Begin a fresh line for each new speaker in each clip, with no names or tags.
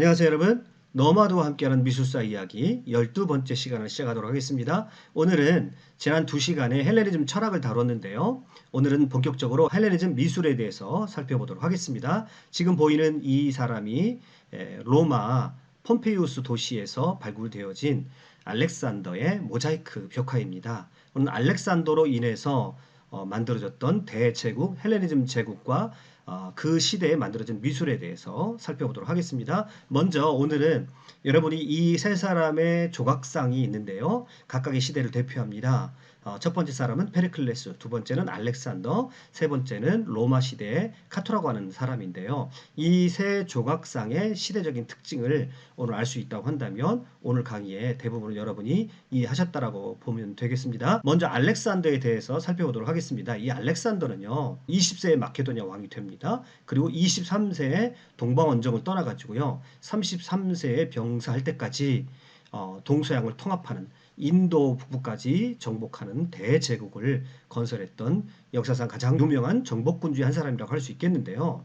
안녕하세요 여러분. 너마드와 함께하는 미술사 이야기 12번째 시간을 시작하도록 하겠습니다. 오늘은 지난 2시간에 헬레니즘 철학을 다뤘는데요. 오늘은 본격적으로 헬레니즘 미술에 대해서 살펴보도록 하겠습니다. 지금 보이는 이 사람이 로마 폼페이우스 도시에서 발굴되어진 알렉산더의 모자이크 벽화입니다. 오늘 알렉산더로 인해서 만들어졌던 대제국 헬레니즘 제국과 그 시대에 만들어진 미술에 대해서 살펴보도록 하겠습니다. 먼저 오늘은 여러분이 이 세 사람의 조각상이 있는데요. 각각의 시대를 대표합니다. 첫 번째 사람은 페리클레스, 두 번째는 알렉산더, 세 번째는 로마 시대의 카토라고 하는 사람인데요. 이 세 조각상의 시대적인 특징을 오늘 알 수 있다고 한다면 오늘 강의에 대부분 여러분이 이해하셨다라고 보면 되겠습니다. 먼저 알렉산더에 대해서 살펴보도록 하겠습니다. 이 알렉산더는요, 20세에 마케도니아 왕이 됩니다. 그리고 23세에 동방원정을 떠나가지고요, 33세에 병사할 때까지 동서양을 통합하는 인도 북부까지 정복하는 대제국을 건설했던 역사상 가장 유명한 정복군주의 한 사람이라고 할 수 있겠는데요.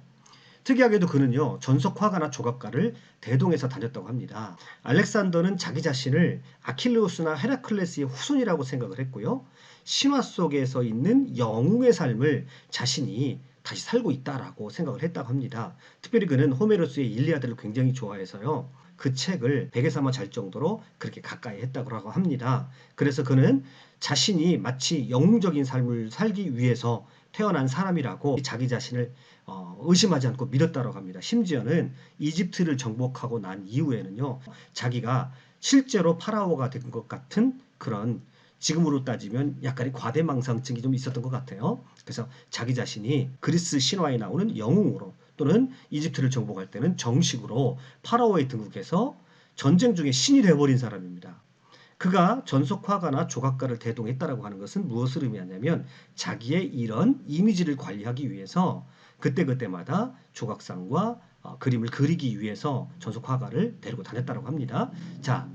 특이하게도 그는요, 전속화가나 조각가를 대동해서 다녔다고 합니다. 알렉산더는 자기 자신을 아킬레우스나 헤라클레스의 후손이라고 생각을 했고요. 신화 속에서 있는 영웅의 삶을 자신이 다시 살고 있다라고 생각을 했다고 합니다. 특별히 그는 호메로스의 일리아드를 굉장히 좋아해서요, 그 책을 베개 삼아 잘 정도로 그렇게 가까이 했다고 합니다. 그래서 그는 자신이 마치 영웅적인 삶을 살기 위해서 태어난 사람이라고 자기 자신을 의심하지 않고 믿었다고 합니다. 심지어는 이집트를 정복하고 난 이후에는요, 자기가 실제로 파라오가 된 것 같은 그런, 지금으로 따지면 약간의 과대망상증이 좀 있었던 것 같아요. 그래서 자기 자신이 그리스 신화에 나오는 영웅으로, 또는 이집트를 정복할 때는 정식으로 파라오에 등극해서 전쟁 중에 신이 되어버린 사람입니다. 그가 전속화가나 조각가를 대동했다라고 하는 것은 무엇을 의미하냐면, 자기의 이런 이미지를 관리하기 위해서 그때그때마다 조각상과 그림을 그리기 위해서 전속화가를 데리고 다녔다고 합니다. 자,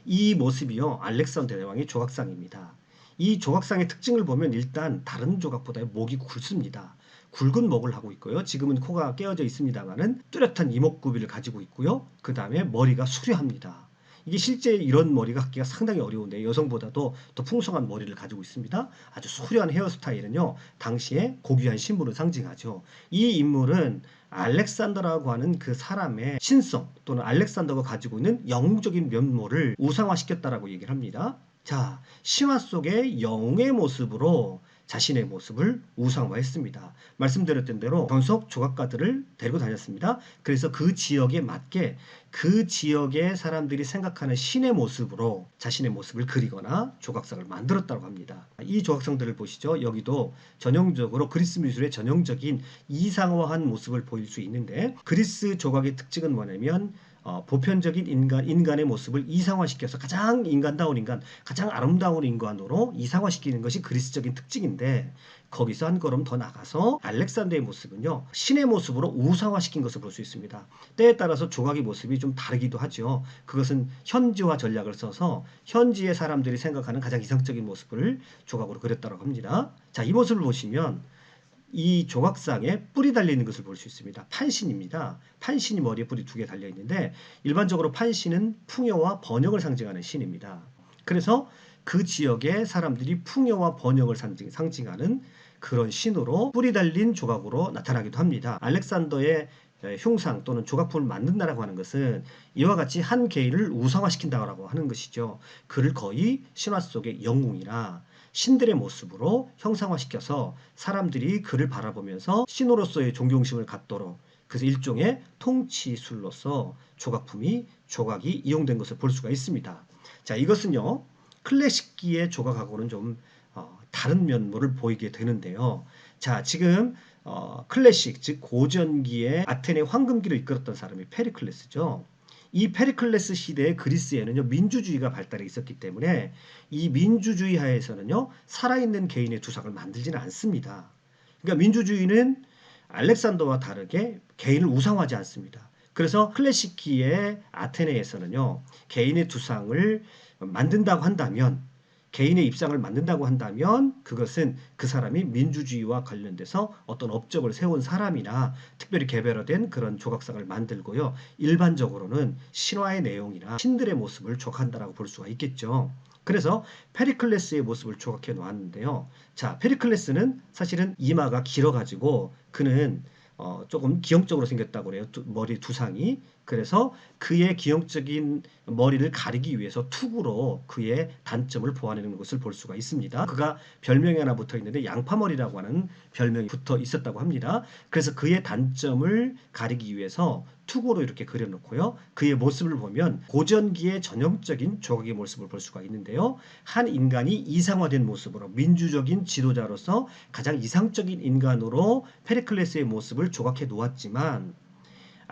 이 모습이요, 알렉산더 대왕의 조각상입니다. 이 조각상의 특징을 보면 일단 다른 조각보다 목이 굵습니다. 굵은 목을 하고 있고요. 지금은 코가 깨어져 있습니다만은 뚜렷한 이목구비를 가지고 있고요. 그 다음에 머리가 수려합니다. 이게 실제 이런 머리가 갖기가 상당히 어려운데, 여성보다도 더 풍성한 머리를 가지고 있습니다. 아주 수려한 헤어스타일은요, 당시에 고귀한 신분을 상징하죠. 이 인물은 알렉산더라고 하는 그 사람의 신성, 또는 알렉산더가 가지고 있는 영웅적인 면모를 우상화시켰다라고 얘기를 합니다. 자, 신화 속의 영웅의 모습으로 자신의 모습을 우상화했습니다. 말씀드렸던 대로 전속 조각가들을 데리고 다녔습니다. 그래서 그 지역에 맞게 그 지역의 사람들이 생각하는 신의 모습으로 자신의 모습을 그리거나 조각상을 만들었다고 합니다. 이 조각상들을 보시죠. 여기도 전형적으로 그리스 미술의 전형적인 이상화한 모습을 보일 수 있는데, 그리스 조각의 특징은 뭐냐면 보편적인 인간의 모습을 이상화시켜서 가장 인간다운 인간, 가장 아름다운 인간으로 이상화시키는 것이 그리스적인 특징인데, 거기서 한 걸음 더 나가서 알렉산더의 모습은요, 신의 모습으로 우상화시킨 것을 볼 수 있습니다. 때에 따라서 조각의 모습이 좀 다르기도 하죠. 그것은 현지화 전략을 써서 현지의 사람들이 생각하는 가장 이상적인 모습을 조각으로 그렸다고 합니다. 자, 이 모습을 보시면 이 조각상에 뿔이 달려있는 것을 볼 수 있습니다. 판신입니다. 판신이 머리에 뿔이 2개 달려있는데, 일반적으로 판신은 풍요와 번영을 상징하는 신입니다. 그래서 그 지역의 사람들이 풍요와 번영을 상징하는 그런 신으로 뿔이 달린 조각으로 나타나기도 합니다. 알렉산더의 흉상 또는 조각품을 만든다라고 하는 것은 이와 같이 한 개인을 우상화시킨다고 하는 것이죠. 그를 거의 신화 속의 영웅이나 신들의 모습으로 형상화시켜서 사람들이 그를 바라보면서 신으로서의 존경심을 갖도록, 그래서 일종의 통치술로서 조각이 이용된 것을 볼 수가 있습니다. 자, 이것은요, 클래식기의 조각하고는 좀 다른 면모를 보이게 되는데요. 자, 지금 클래식, 즉 고전기의 아테네 황금기를 이끌었던 사람이 페리클레스죠. 이 페리클레스 시대의 그리스에는요, 민주주의가 발달해 있었기 때문에 이 민주주의 하에서는요, 살아있는 개인의 두상을 만들지는 않습니다. 그러니까 민주주의는 알렉산더와 다르게 개인을 우상화하지 않습니다. 그래서 클래식기의 아테네에서는요, 개인의 두상을 만든다고 한다면 개인의 입장을 만든다고 한다면 그것은 그 사람이 민주주의와 관련돼서 어떤 업적을 세운 사람이나 특별히 개별화된 그런 조각상을 만들고요. 일반적으로는 신화의 내용이나 신들의 모습을 조각한다라고 볼 수가 있겠죠. 그래서 페리클레스의 모습을 조각해 놓았는데요. 자, 페리클레스는 사실은 이마가 길어가지고 그는 조금 기형적으로 생겼다고 그래요. 머리 두상이. 그래서 그의 기형적인 머리를 가리기 위해서 툭으로 그의 단점을 보완하는 것을 볼 수가 있습니다. 그가 별명이 하나 붙어 있는데 양파머리라고 하는 별명이 붙어 있었다고 합니다. 그래서 그의 단점을 가리기 위해서 툭으로 이렇게 그려놓고요. 그의 모습을 보면 고전기의 전형적인 조각의 모습을 볼 수가 있는데요. 한 인간이 이상화된 모습으로 민주적인 지도자로서 가장 이상적인 인간으로 페리클레스의 모습을 조각해 놓았지만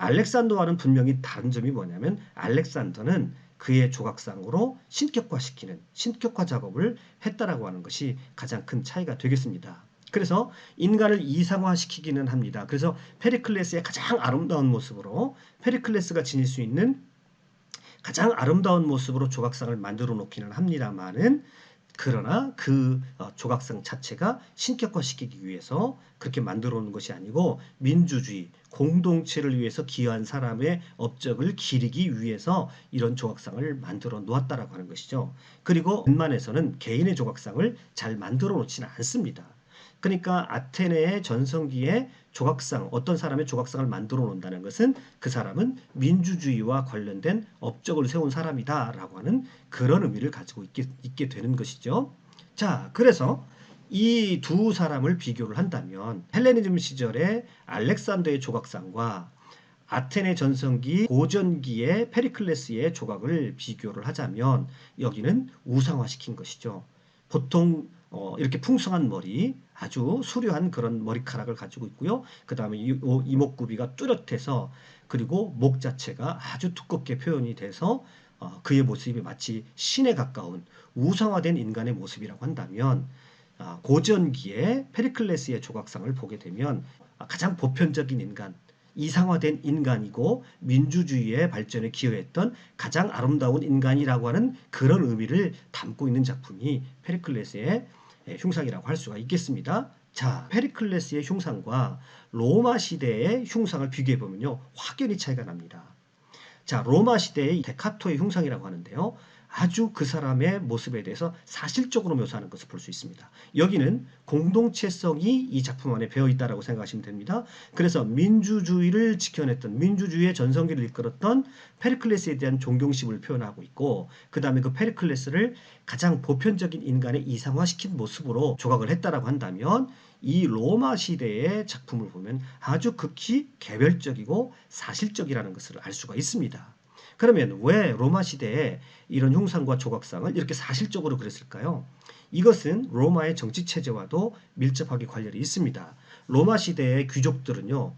알렉산더와는 분명히 다른 점이 뭐냐면 알렉산더는 그의 조각상으로 신격화시키는 신격화 작업을 했다라고 하는 것이 가장 큰 차이가 되겠습니다. 그래서 인간을 이상화시키기는 합니다. 그래서 페리클레스의 가장 아름다운 모습으로 페리클레스가 지닐 수 있는 가장 아름다운 모습으로 조각상을 만들어 놓기는 합니다만은 그러나 그 조각상 자체가 신격화시키기 위해서 그렇게 만들어 놓은 것이 아니고 민주주의, 공동체를 위해서 기여한 사람의 업적을 기리기 위해서 이런 조각상을 만들어 놓았다라고 하는 것이죠. 그리고 웬만해서는 개인의 조각상을 잘 만들어 놓지는 않습니다. 그러니까 아테네의 전성기에 조각상, 어떤 사람의 조각상을 만들어 놓는다는 것은 그 사람은 민주주의와 관련된 업적을 세운 사람이다라고 하는 그런 의미를 가지고 있게 되는 것이죠. 자, 그래서 이 두 사람을 비교를 한다면 헬레니즘 시절의 알렉산더의 조각상과 아테네 전성기 고전기의 페리클레스의 조각을 비교를 하자면 여기는 우상화시킨 것이죠. 보통 이렇게 풍성한 머리, 아주 수려한 그런 머리카락을 가지고 있고요. 그 다음에 이목구비가 뚜렷해서 그리고 목 자체가 아주 두껍게 표현이 돼서 그의 모습이 마치 신에 가까운 우상화된 인간의 모습이라고 한다면 고전기의 페리클레스의 조각상을 보게 되면 가장 보편적인 인간, 이상화된 인간이고 민주주의의 발전에 기여했던 가장 아름다운 인간이라고 하는 그런 의미를 담고 있는 작품이 페리클레스의 흉상이라고 할 수가 있겠습니다. 자, 페리클레스의 흉상과 로마 시대의 흉상을 비교해 보면요, 확연히 차이가 납니다. 자, 로마 시대의 데카토의 흉상이라고 하는데요. 아주 그 사람의 모습에 대해서 사실적으로 묘사하는 것을 볼 수 있습니다. 여기는 공동체성이 이 작품 안에 배어 있다라고 생각하시면 됩니다. 그래서 민주주의를 지켜냈던 민주주의의 전성기를 이끌었던 페리클레스에 대한 존경심을 표현하고 있고 그 다음에 그 페리클레스를 가장 보편적인 인간의 이상화시킨 모습으로 조각을 했다라고 한다면 이 로마 시대의 작품을 보면 아주 극히 개별적이고 사실적이라는 것을 알 수가 있습니다. 그러면 왜 로마 시대에 이런 흉상과 조각상을 이렇게 사실적으로 그렸을까요? 이것은 로마의 정치 체제와도 밀접하게 관련이 있습니다. 로마 시대의 귀족들은요,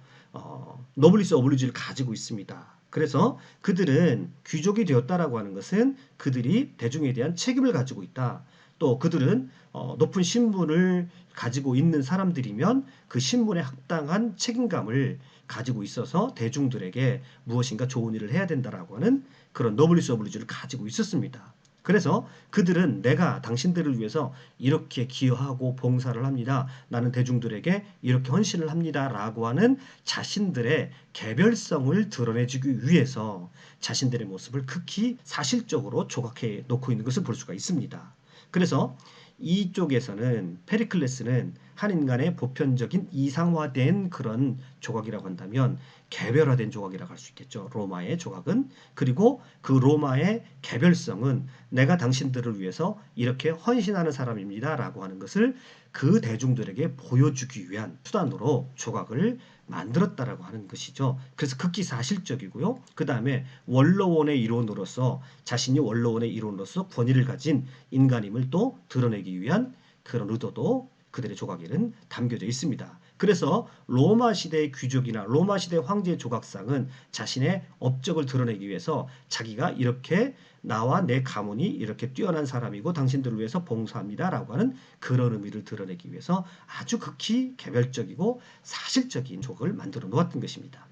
노블리스 오블리주를 가지고 있습니다. 그래서 그들은 귀족이 되었다라고 하는 것은 그들이 대중에 대한 책임을 가지고 있다. 또 그들은 높은 신분을 가지고 있는 사람들이면 그 신분에 합당한 책임감을 가지고 있어서 대중들에게 무엇인가 좋은 일을 해야 된다라고 하는 그런 노블리스 오블리주를 가지고 있었습니다. 그래서 그들은 내가 당신들을 위해서 이렇게 기여하고 봉사를 합니다. 나는 대중들에게 이렇게 헌신을 합니다. 라고 하는 자신들의 개별성을 드러내주기 위해서 자신들의 모습을 극히 사실적으로 조각해 놓고 있는 것을 볼 수가 있습니다. 그래서 이쪽에서는 페리클레스는 한 인간의 보편적인 이상화된 그런 조각이라고 한다면 개별화된 조각이라고 할 수 있겠죠. 로마의 조각은. 그리고 그 로마의 개별성은 내가 당신들을 위해서 이렇게 헌신하는 사람입니다. 라고 하는 것을 그 대중들에게 보여주기 위한 수단으로 조각을 만들었다라고 하는 것이죠. 그래서 극히 사실적이고요. 그 다음에 원로원의 이론으로서 자신이 원로원의 이론으로서 권위를 가진 인간임을 또 드러내기 위한 그런 의도도 그들의 조각에는 담겨져 있습니다. 그래서 로마 시대의 귀족이나 로마 시대 황제의 조각상은 자신의 업적을 드러내기 위해서 자기가 이렇게 나와 내 가문이 이렇게 뛰어난 사람이고 당신들을 위해서 봉사합니다 라고 하는 그런 의미를 드러내기 위해서 아주 극히 개별적이고 사실적인 조각을 만들어 놓았던 것입니다.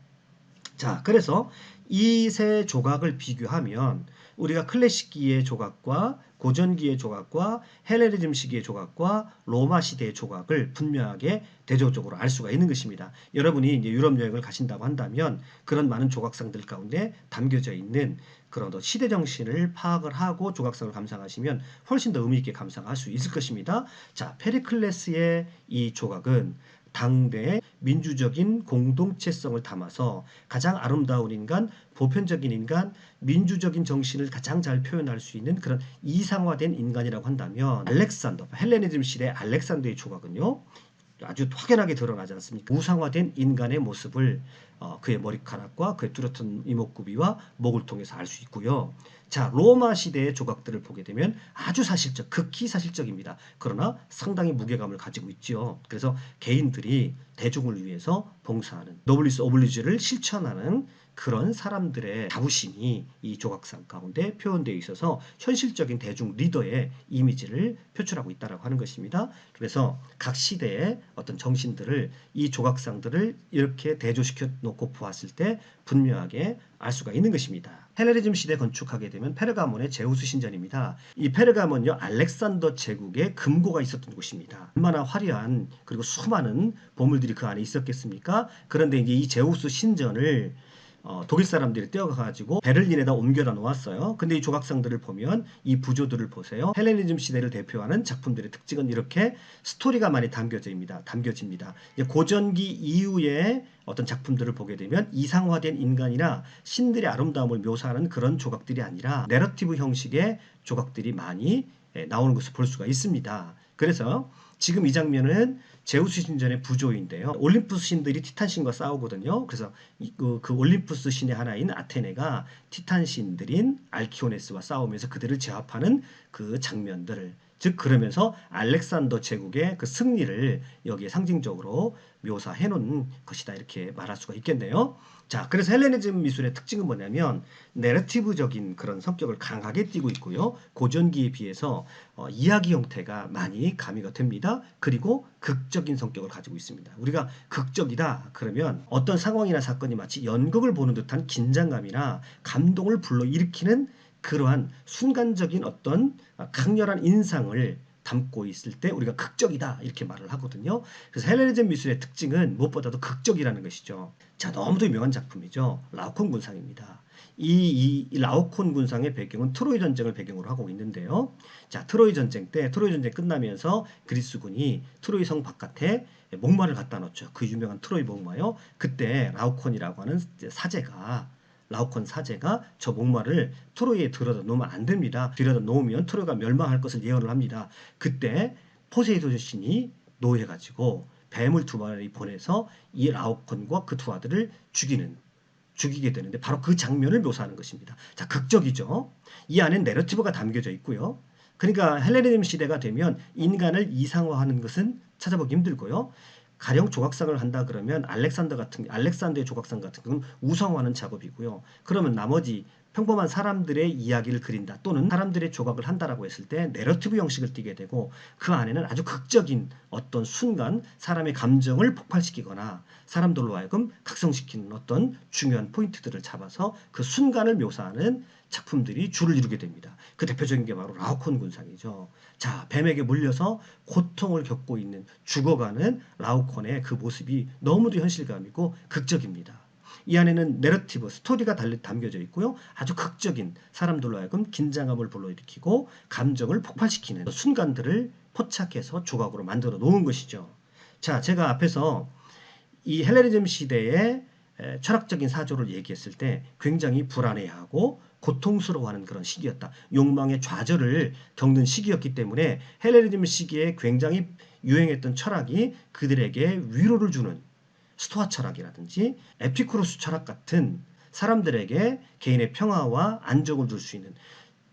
자, 그래서 이 세 조각을 비교하면 우리가 클래식기의 조각과 고전기의 조각과 헬레니즘 시기의 조각과 로마 시대의 조각을 분명하게 대조적으로 알 수가 있는 것입니다. 여러분이 이제 유럽 여행을 가신다고 한다면 그런 많은 조각상들 가운데 담겨져 있는 그런 시대 정신을 파악을 하고 조각상을 감상하시면 훨씬 더 의미 있게 감상할 수 있을 것입니다. 자, 페리클레스의 이 조각은 당대의 민주적인 공동체성을 담아서 가장 아름다운 인간, 보편적인 인간, 민주적인 정신을 가장 잘 표현할 수 있는 그런 이상화된 인간이라고 한다면 알렉산더, 헬레니즘 시대 알렉산더의 조각은요. 아주 확연하게 드러나지 않습니까? 우상화된 인간의 모습을 그의 머리카락과 그의 뚜렷한 이목구비와 목을 통해서 알 수 있고요. 자, 로마 시대의 조각들을 보게 되면 아주 사실적, 극히 사실적입니다. 그러나 상당히 무게감을 가지고 있죠. 그래서 개인들이 대중을 위해서 봉사하는 노블리스 오블리주를 실천하는 그런 사람들의 자부심이 이 조각상 가운데 표현되어 있어서 현실적인 대중 리더의 이미지를 표출하고 있다고 하는 것입니다. 그래서 각 시대의 어떤 정신들을 이 조각상들을 이렇게 대조시켜 놓고 보았을 때 분명하게 알 수가 있는 것입니다. 헬레니즘 시대 건축하게 되면 페르가몬의 제우스 신전입니다. 이 페르가몬요 알렉산더 제국의 금고가 있었던 곳입니다. 얼마나 화려한 그리고 수많은 보물들이 그 안에 있었겠습니까? 그런데 이제 이 제우스 신전을 독일 사람들이 떼어가지고 베를린에다 옮겨다 놓았어요. 근데 이 조각상들을 보면 이 부조들을 보세요. 헬레니즘 시대를 대표하는 작품들의 특징은 이렇게 스토리가 많이 담겨집니다. 고전기 이후의 어떤 작품들을 보게 되면 이상화된 인간이나 신들의 아름다움을 묘사하는 그런 조각들이 아니라 내러티브 형식의 조각들이 많이 나오는 것을 볼 수가 있습니다. 그래서 지금 이 장면은 제우스 신전의 부조인데요. 올림푸스 신들이 티탄 신과 싸우거든요. 그래서 그 올림푸스 신의 하나인 아테네가 티탄 신들인 알키오네스와 싸우면서 그들을 제압하는 그 장면들을 즉 그러면서 알렉산더 제국의 그 승리를 여기에 상징적으로 묘사해 놓은 것이다 이렇게 말할 수가 있겠네요. 자, 그래서 헬레니즘 미술의 특징은 뭐냐면 내러티브적인 그런 성격을 강하게 띠고 있고요. 고전기에 비해서 이야기 형태가 많이 가미가 됩니다. 그리고 극적인 성격을 가지고 있습니다. 우리가 극적이다 그러면 어떤 상황이나 사건이 마치 연극을 보는 듯한 긴장감이나 감동을 불러일으키는 그러한 순간적인 어떤 강렬한 인상을 담고 있을 때 우리가 극적이다 이렇게 말을 하거든요. 그래서 헬레니즘 미술의 특징은 무엇보다도 극적이라는 것이죠. 자, 너무도 유명한 작품이죠. 라오콘 군상입니다. 이 라오콘 군상의 배경은 트로이 전쟁을 배경으로 하고 있는데요. 자, 트로이 전쟁 끝나면서 그리스군이 트로이 성 바깥에 목마를 갖다 놓죠. 그 유명한 트로이 목마요. 그때 라오콘이라고 하는 라오콘 사제가 저 목마를 트로이에 들여다 놓으면 안 됩니다. 들여다 놓으면 트로이가 멸망할 것을 예언을 합니다. 그때 포세이돈 신이 노해가지고 뱀을 두 마리 보내서 이 라오콘과 그 두 아들을 죽이게 되는데 바로 그 장면을 묘사하는 것입니다. 자, 극적이죠. 이 안엔 내러티브가 담겨져 있고요. 그러니까 헬레니즘 시대가 되면 인간을 이상화하는 것은 찾아보기 힘들고요. 가령 조각상을 한다 그러면 알렉산더의 조각상 같은 경우는 우상화하는 작업이고요. 그러면 나머지 평범한 사람들의 이야기를 그린다 또는 사람들의 조각을 한다라고 했을 때 내러티브 형식을 띠게 되고 그 안에는 아주 극적인 어떤 순간 사람의 감정을 폭발시키거나 사람들로 하여금 각성시키는 어떤 중요한 포인트들을 잡아서 그 순간을 묘사하는 작품들이 주를 이루게 됩니다. 그 대표적인 게 바로 라오콘 군상이죠. 자, 뱀에게 물려서 고통을 겪고 있는 죽어가는 라오콘의 그 모습이 너무도 현실감이고 극적입니다. 이 안에는 내러티브, 스토리가 담겨져 있고요. 아주 극적인 사람들로 하여금 긴장감을 불러일으키고 감정을 폭발시키는 순간들을 포착해서 조각으로 만들어 놓은 것이죠. 자, 제가 앞에서 이 헬레니즘 시대의 철학적인 사조를 얘기했을 때 굉장히 불안해하고 고통스러워하는 그런 시기였다. 욕망의 좌절을 겪는 시기였기 때문에 헬레니즘 시기에 굉장히 유행했던 철학이 그들에게 위로를 주는 스토아 철학이라든지 에피쿠로스 철학 같은 사람들에게 개인의 평화와 안정을 줄 수 있는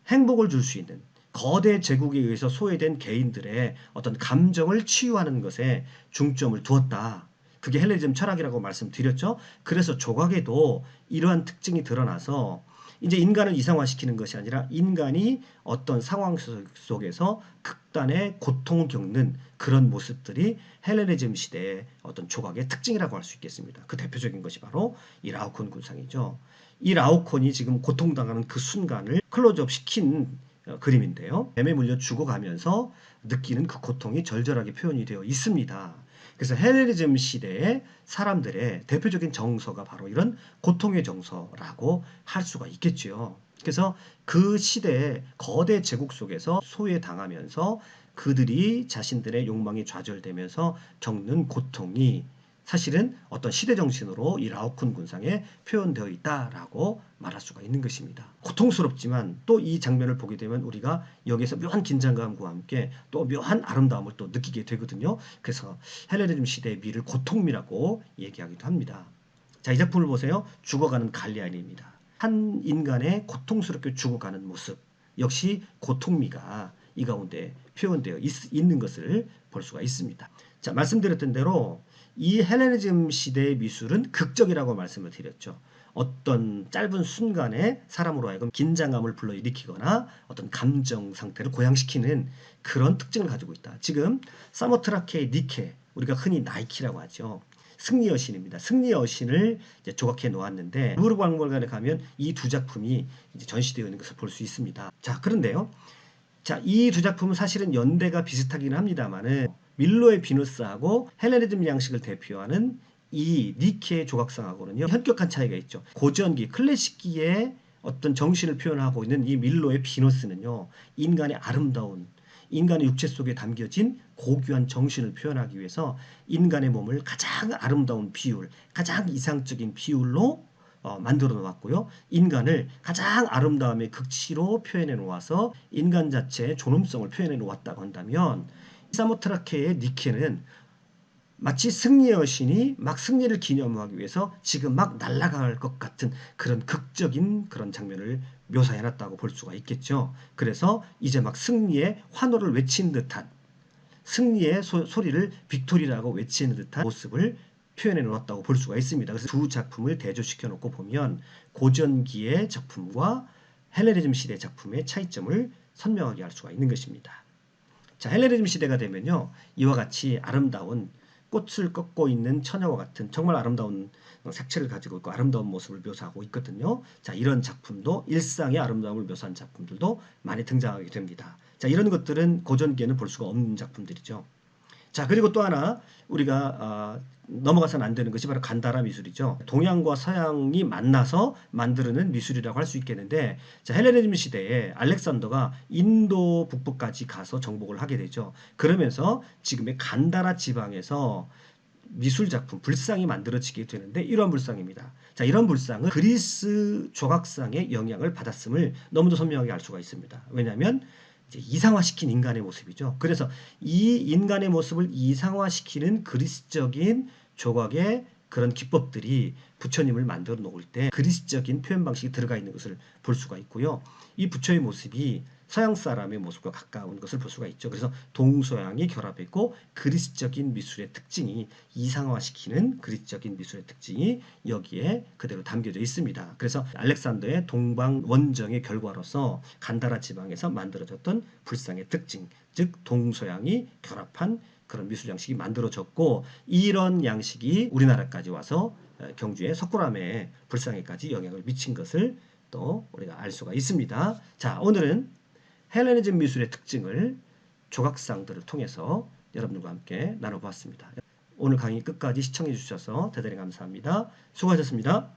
행복을 줄 수 있는 거대 제국에 의해서 소외된 개인들의 어떤 감정을 치유하는 것에 중점을 두었다. 그게 헬레니즘 철학이라고 말씀드렸죠. 그래서 조각에도 이러한 특징이 드러나서 이제 인간을 이상화시키는 것이 아니라 인간이 어떤 상황 속에서 극단의 고통을 겪는 그런 모습들이 헬레니즘 시대의 어떤 조각의 특징이라고 할 수 있겠습니다. 그 대표적인 것이 바로 이 라오콘 군상이죠. 이 라오콘이 지금 고통당하는 그 순간을 클로즈업 시킨 그림인데요. 뱀에 물려 죽어가면서 느끼는 그 고통이 절절하게 표현이 되어 있습니다. 그래서 헬레니즘 시대의 사람들의 대표적인 정서가 바로 이런 고통의 정서라고 할 수가 있겠죠. 그래서 그 시대의 거대 제국 속에서 소외당하면서 그들이 자신들의 욕망이 좌절되면서 겪는 고통이 사실은 어떤 시대 정신으로 이 라오쿤 군상에 표현되어 있다라고 말할 수가 있는 것입니다. 고통스럽지만 또 이 장면을 보게 되면 우리가 여기서 묘한 긴장감과 함께 또 묘한 아름다움을 또 느끼게 되거든요. 그래서 헬레니즘 시대의 미를 고통미라고 얘기하기도 합니다. 자, 이 작품을 보세요. 죽어가는 갈리아니입니다. 한 인간의 고통스럽게 죽어가는 모습, 역시 고통미가 이 가운데 표현되어 있는 것을 볼 수가 있습니다. 자, 말씀드렸던 대로 이 헬레니즘 시대의 미술은 극적이라고 말씀을 드렸죠. 어떤 짧은 순간에 사람으로 하여금 긴장감을 불러일으키거나 어떤 감정 상태를 고양시키는 그런 특징을 가지고 있다. 지금 사모트라케의 니케, 우리가 흔히 나이키라고 하죠. 승리 여신입니다. 승리 여신을 조각해 놓았는데 루브르 박물관에 가면 이 두 작품이 이제 전시되어 있는 것을 볼 수 있습니다. 자, 그런데요. 자, 이 두 작품은 사실은 연대가 비슷하기는 합니다만은 밀로의 비누스하고 헬레니즘 양식을 대표하는 이 니케의 조각상하고는요 현격한 차이가 있죠. 고전기, 클래식기의 어떤 정신을 표현하고 있는 이 밀로의 비누스는요 인간의 아름다운 인간의 육체 속에 담겨진 고귀한 정신을 표현하기 위해서 인간의 몸을 가장 아름다운 비율, 가장 이상적인 비율로 만들어 놓았고요. 인간을 가장 아름다움의 극치로 표현해 놓아서 인간 자체의 존엄성을 표현해 놓았다고 한다면 사모트라케의 니케는 마치 승리의 여신이 막 승리를 기념하기 위해서 지금 막 날아갈 것 같은 그런 극적인 그런 장면을 묘사해놨다고 볼 수가 있겠죠. 그래서 이제 막 승리의 환호를 외친 듯한 승리의 소리를 빅토리라고 외치는 듯한 모습을 표현해 놓았다고 볼 수가 있습니다. 그래서 두 작품을 대조시켜 놓고 보면 고전기의 작품과 헬레니즘 시대 작품의 차이점을 선명하게 할 수가 있는 것입니다. 자, 헬레니즘 시대가 되면요. 이와 같이 아름다운 꽃을 꺾고 있는 처녀와 같은 정말 아름다운 색채를 가지고 있고 아름다운 모습을 묘사하고 있거든요. 자, 이런 작품도 일상의 아름다움을 묘사한 작품들도 많이 등장하게 됩니다. 자, 이런 것들은 고전기에는 볼 수가 없는 작품들이죠. 자, 그리고 또 하나 우리가 넘어가서는 안 되는 것이 바로 간다라 미술이죠. 동양과 서양이 만나서 만들어낸 미술이라고 할 수 있겠는데, 자, 헬레니즘 시대에 알렉산더가 인도 북부까지 가서 정복을 하게 되죠. 그러면서 지금의 간다라 지방에서 미술 작품, 불상이 만들어지게 되는데 이러한 불상입니다. 자, 이런 불상은 그리스 조각상의 영향을 받았음을 너무도 선명하게 알 수가 있습니다. 왜냐하면 이제 이상화시킨 인간의 모습이죠. 그래서 이 인간의 모습을 이상화시키는 그리스적인 조각의 그런 기법들이 부처님을 만들어 놓을 때 그리스적인 표현 방식이 들어가 있는 것을 볼 수가 있고요. 이 부처의 모습이 서양 사람의 모습과 가까운 것을 볼 수가 있죠. 그래서 동서양이 결합했고 그리스적인 미술의 특징이 이상화시키는 그리스적인 미술의 특징이 여기에 그대로 담겨져 있습니다. 그래서 알렉산더의 동방 원정의 결과로서 간다라 지방에서 만들어졌던 불상의 특징, 즉 동서양이 결합한 그런 미술 양식이 만들어졌고 이런 양식이 우리나라까지 와서 경주의 석굴암의 불상에까지 영향을 미친 것을 또 우리가 알 수가 있습니다. 자, 오늘은 헬레니즘 미술의 특징을 조각상들을 통해서 여러분들과 함께 나눠보았습니다. 오늘 강의 끝까지 시청해 주셔서 대단히 감사합니다. 수고하셨습니다.